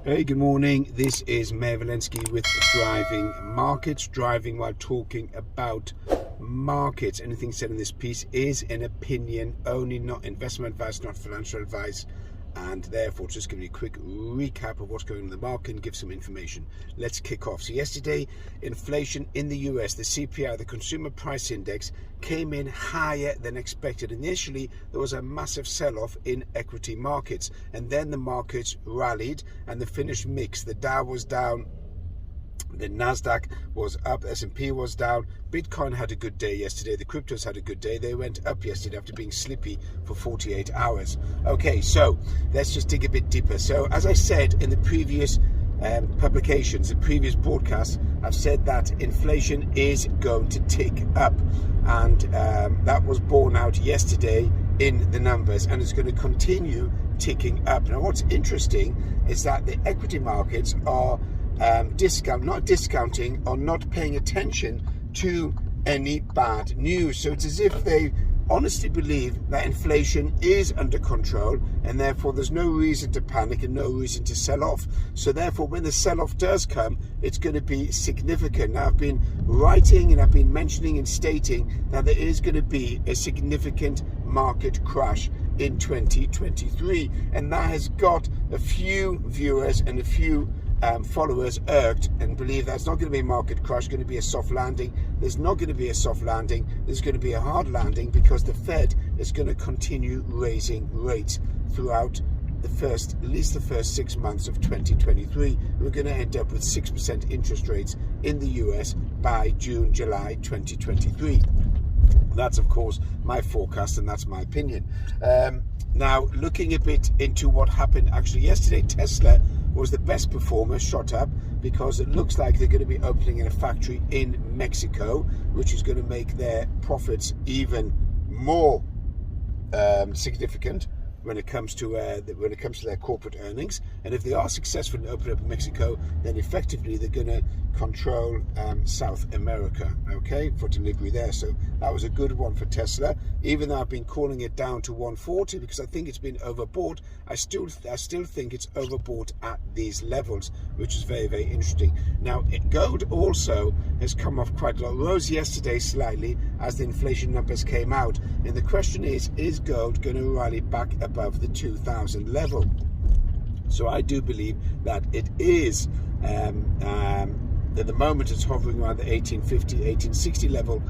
Hey, good morning. This is Mayor Walensky with Driving Markets. Driving while talking about markets. Anything said in this piece is an opinion only, not investment advice, not financial advice. And therefore, just give you a quick recap of what's going on in the market and give some information. Let's kick off. So yesterday, inflation in the US, the CPI, the Consumer Price Index, came in higher than expected. Initially, there was a massive sell-off in equity markets, and then the markets rallied and the finished mix. The Dow was down, the Nasdaq was up, S&P was down. Bitcoin had a good day yesterday. The cryptos had a good day. They went up yesterday after being sleepy for 48 hours. Okay, so let's just dig a bit deeper. So as I said in the previous publications, the previous broadcasts, I've said that inflation is going to tick up, and that was borne out yesterday in the numbers, and it's going to continue ticking up. Now, what's interesting is that the equity markets are not discounting or not paying attention to any bad news. So it's as if they honestly believe that inflation is under control, and therefore there's no reason to panic and no reason to sell off. So therefore, when the sell-off does come, it's going to be significant. Now, I've been writing and I've been mentioning and stating that there is going to be a significant market crash in 2023, and that has got a few viewers and a few followers irked and believe that's not going to be a market crash, going to be a soft landing. There's not going to be a soft landing. There's going to be a hard landing, because the Fed is going to continue raising rates throughout at least the first 6 months of 2023. We're going to end up with 6% interest rates in the US by June, July 2023. That's, of course, my forecast, and that's my opinion. Now, looking a bit into what happened actually yesterday, Tesla was the best performer, shot up, because it looks like they're going to be opening in a factory in Mexico, which is going to make their profits even more significant when it comes to their corporate earnings. And if they are successful in opening up in Mexico, then effectively they're going to control South America, okay, for delivery there. So that was a good one for Tesla, even though I've been calling it down to 140 because I think it's been overbought. I still think it's overbought at these levels, which is very, very interesting. Now, gold also has come off quite a lot. Rose yesterday slightly as the inflation numbers came out, and the question is gold going to rally back above the 2000 level? So I do believe that it is at the moment it's hovering around the 1850, 1860 level.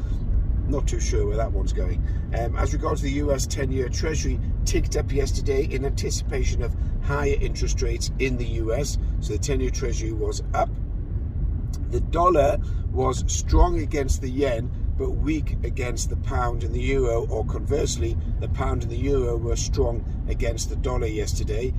Not too sure where that one's going. As regards to the US 10-year Treasury, ticked up yesterday in anticipation of higher interest rates in the US. So the 10-year Treasury was up. The dollar was strong against the yen, but weak against the pound and the euro, or conversely, the pound and the euro were strong against the dollar yesterday.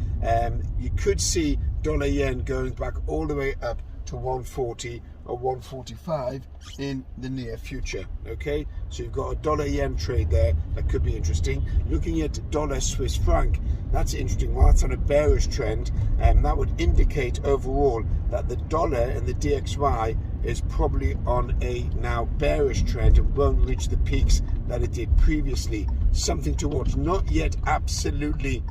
You could see dollar yen going back all the way up to 140 or 145 in the near future. Okay, so you've got a dollar yen trade there that could be interesting. Looking at dollar Swiss franc, that's interesting. Well, that's on a bearish trend, and that would indicate overall that the dollar and the DXY is probably on a now bearish trend and won't reach the peaks that it did previously. Something to watch. Not yet absolutely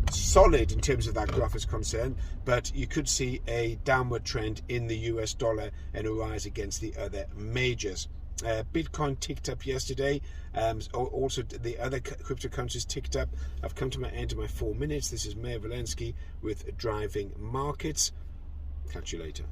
solid in terms of that graph is concerned, but you could see a downward trend in the US dollar and a rise against the other majors. Bitcoin ticked up yesterday. Also, the other cryptocurrencies ticked up. I've come to my end of my 4 minutes. This is Mayor Walensky with Driving Markets. Catch you later.